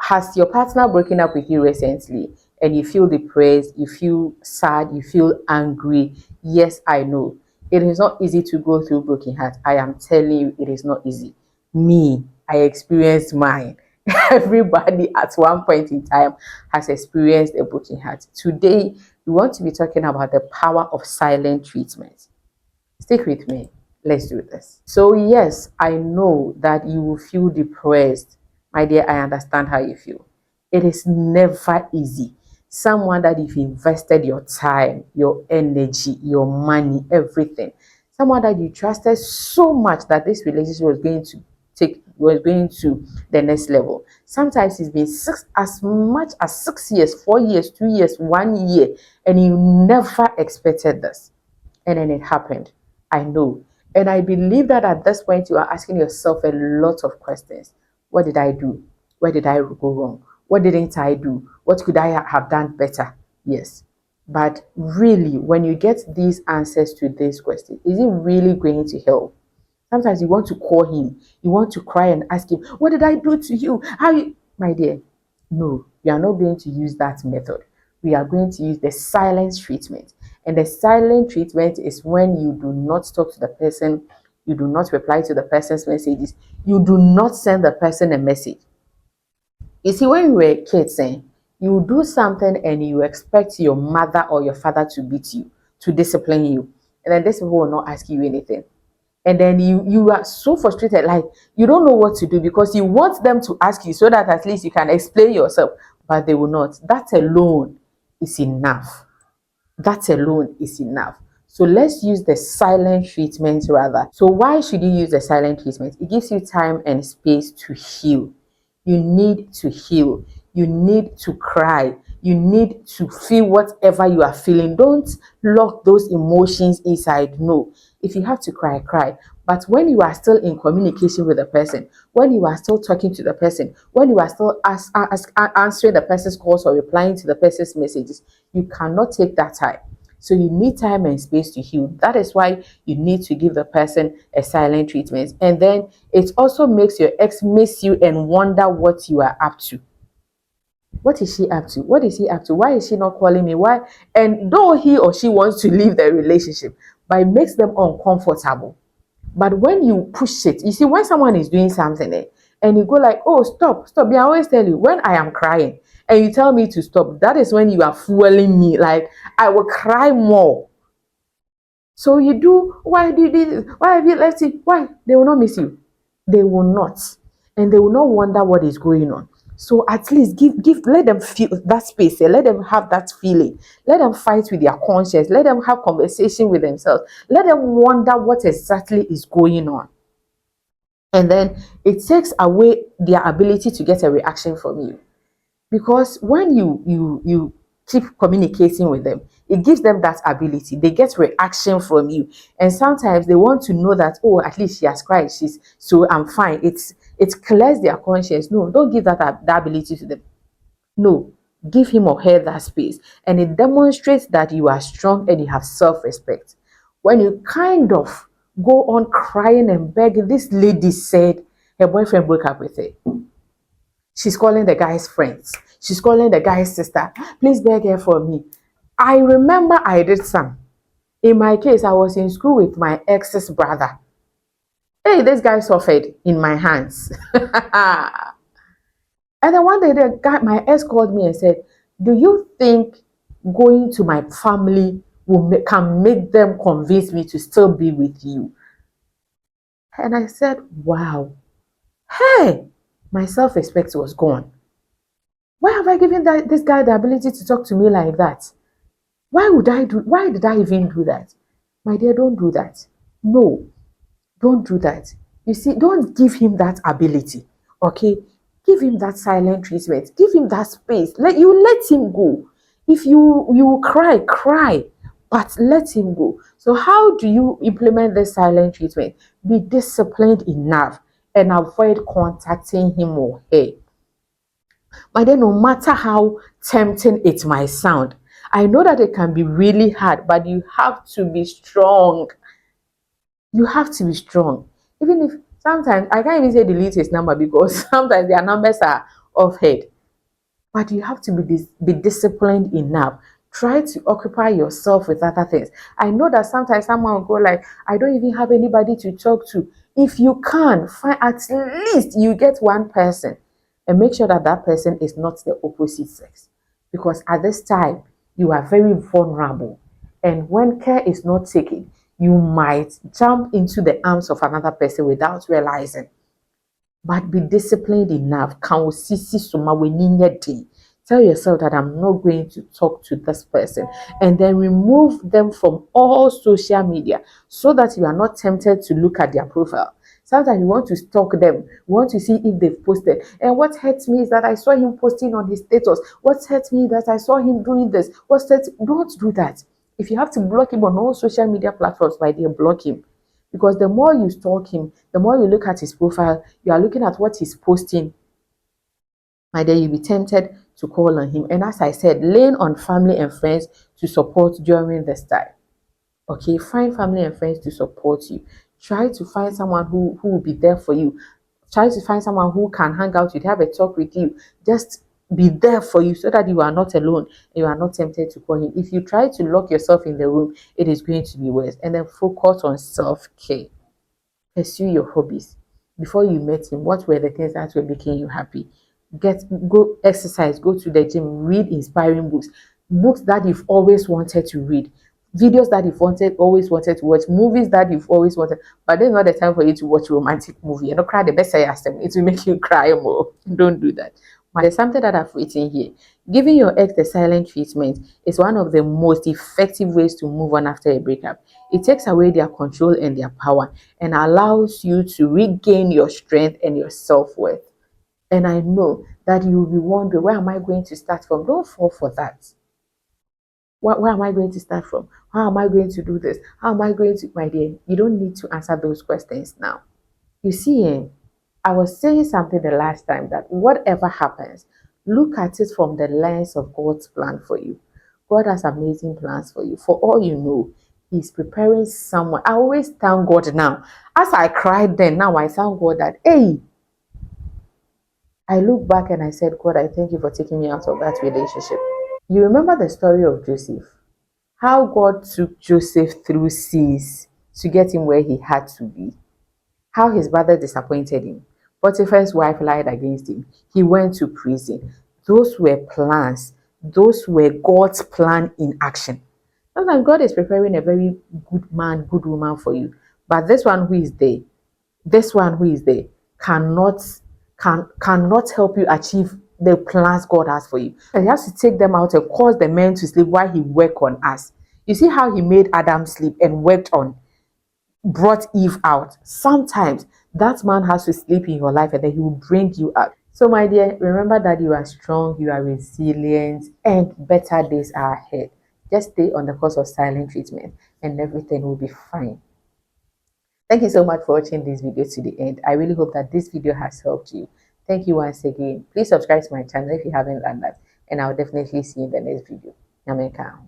Has your partner broken up with you recently and you feel depressed, you feel sad, you feel angry? Yes, I know. It is not easy to go through broken heart. I am telling you, it is not easy. Me, I experienced mine. Everybody at one point in time has experienced a broken heart. Today, we want to be talking about the power of silent treatment. Stick with me. Let's do this. So, yes, I know that you will feel depressed. My dear, I understand how you feel. It is never easy. Someone that you've invested your time, your energy, your money, everything. Someone that you trusted so much that this relationship was going to the next level. Sometimes it's been as much as 6 years, 4 years, 2 years, 1 year, and you never expected this. And then it happened. I know. And I believe that at this point, you are asking yourself a lot of questions. What did I do? Where did I go wrong? What didn't I do? What could I have done better? Yes. But really, when you get these answers to these questions, is it really going to help? Sometimes you want to call him, you want to cry and ask him, what did I do to you? How you, my dear? No, we are not going to use that method. We are going to use the silence treatment. And the silent treatment is when you do not talk to the person, you do not reply to the person's messages, you do not send the person a message. You see, when we were kids, you do something and you expect your mother or your father to beat you, to discipline you. And then these people will not ask you anything. And then you are so frustrated, like you don't know what to do because you want them to ask you so that at least you can explain yourself, but they will not. That alone is enough. That alone is enough. So let's use the silent treatment rather. So why should you use the silent treatment? It gives you time and space to heal. You need to heal. You need to cry. You need to feel whatever you are feeling. Don't lock those emotions inside. No. If you have to cry, cry. But when you are still in communication with the person, when you are still talking to the person, when you are still answering the person's calls or replying to the person's messages, you cannot take that time. So you need time and space to heal. That is why you need to give the person a silent treatment. And then it also makes your ex miss you and wonder what you are up to. What is she up to? What is he up to? Why is she not calling me? Why? And though he or she wants to leave the relationship, but it makes them uncomfortable. But when you push it, you see, when someone is doing something and you go like, oh, stop, stop. Yeah, I always tell you, when I am crying and you tell me to stop, that is when you are fueling me. Like, I will cry more. So you do, why did this? Why have you left it? Why? They will not miss you. They will not. And they will not wonder what is going on. So at least let them feel that space. Let them have that feeling. Let them fight with their conscience. Let them have conversation with themselves. Let them wonder what exactly is going on. And then it takes away their ability to get a reaction from you. Because when you keep communicating with them, it gives them that ability. They get reaction from you, and sometimes they want to know that, oh, at least she has cried, she's so I'm fine. It clears their conscience. No, don't give that ability to them. No, give him or her that space, and it demonstrates that you are strong and you have self-respect. When you kind of go on crying and begging, this lady said her boyfriend broke up with her. She's calling the guy's friends. She's calling the guy's sister. Please beg her for me. I remember I did some. In my case, I was in school with my ex's brother. Hey, this guy suffered in my hands. And then one day, my ex called me and said, do you think going to my family can make them convince me to still be with you? And I said, wow. Hey, my self-respect was gone. Why have I given this guy the ability to talk to me like that? Why did I even do that? My dear, don't do that. No, don't do that. You see, don't give him that ability. Okay? Give him that silent treatment. Give him that space. Let him go. If you cry, cry, but let him go. So how do you implement this silent treatment? Be disciplined enough and avoid contacting him or her. But then no matter how tempting it might sound, I know that it can be really hard, but you have to be strong. You have to be strong. Even if sometimes I can't even say delete his number because sometimes their numbers are off head. But you have to be disciplined enough. Try to occupy yourself with other things. I know that sometimes someone will go like, I don't even have anybody to talk to. If you can find, at least you get one person, and make sure that that person is not the opposite sex, because at this time you are very vulnerable, and when care is not taken, you might jump into the arms of another person without realizing. But be disciplined enough. Can sisi suma weninye day. Tell yourself that I'm not going to talk to this person, and then remove them from all social media so that you are not tempted to look at their profile. Sometimes you want to stalk them, you want to see if they've posted. And what hurts me is that I saw him posting on his status. What hurts me is that I saw him doing this. Don't do that. If you have to block him on all social media platforms, my dear, block him. Because the more you stalk him, the more you look at his profile, you are looking at what he's posting, and then you'll be tempted to call on him. And as I said, lean on family and friends to support during this time. Okay, find family and friends to support you. Try to find someone who will be there for you. Try to find someone who can hang out with you, have a talk with you. Just be there for you so that you are not alone and you are not tempted to call him. If you try to lock yourself in the room, it is going to be worse. And then focus on self-care. Pursue your hobbies. Before you met him, what were the things that were making you happy? Go exercise, go to the gym, read inspiring books, books that you've always wanted to read, videos that you've always wanted to watch, movies that you've always wanted. But there's not the time for you to watch a romantic movie. You know, cry the best I asked them. It will make you cry more. Don't do that. But there's something that I've written here. Giving your ex the silent treatment is one of the most effective ways to move on after a breakup. It takes away their control and their power and allows you to regain your strength and your self-worth. And I know that you will be wondering, where am I going to start from? Don't fall for that. Where am I going to start from? How am I going to do this? How am I going to, my dear? You don't need to answer those questions now. You see, I was saying something the last time that whatever happens, look at it from the lens of God's plan for you. God has amazing plans for you. For all you know, He's preparing someone. I always thank God now. As I cried then, now I thank God that, hey, I look back and I said, God, I thank you for taking me out of that relationship. You remember the story of Joseph? How God took Joseph through seas to get him where he had to be. How his brother disappointed him. Potiphar's wife lied against him. He went to prison. Those were plans. Those were God's plan in action. Sometimes God is preparing a very good man, good woman for you. But this one who is there cannot cannot help you achieve the plans God has for you. And he has to take them out and cause the men to sleep while he work on us. You see how he made Adam sleep and worked on, brought Eve out. Sometimes that man has to sleep in your life and then he will bring you out. So, my dear, remember that you are strong, you are resilient, and better days are ahead. Just stay on the course of silent treatment and everything will be fine. Thank you so much for watching this video to the end. I really hope that this video has helped you. Thank you once again. Please subscribe to my channel if you haven't done that. And I'll definitely see you in the next video. Yameka.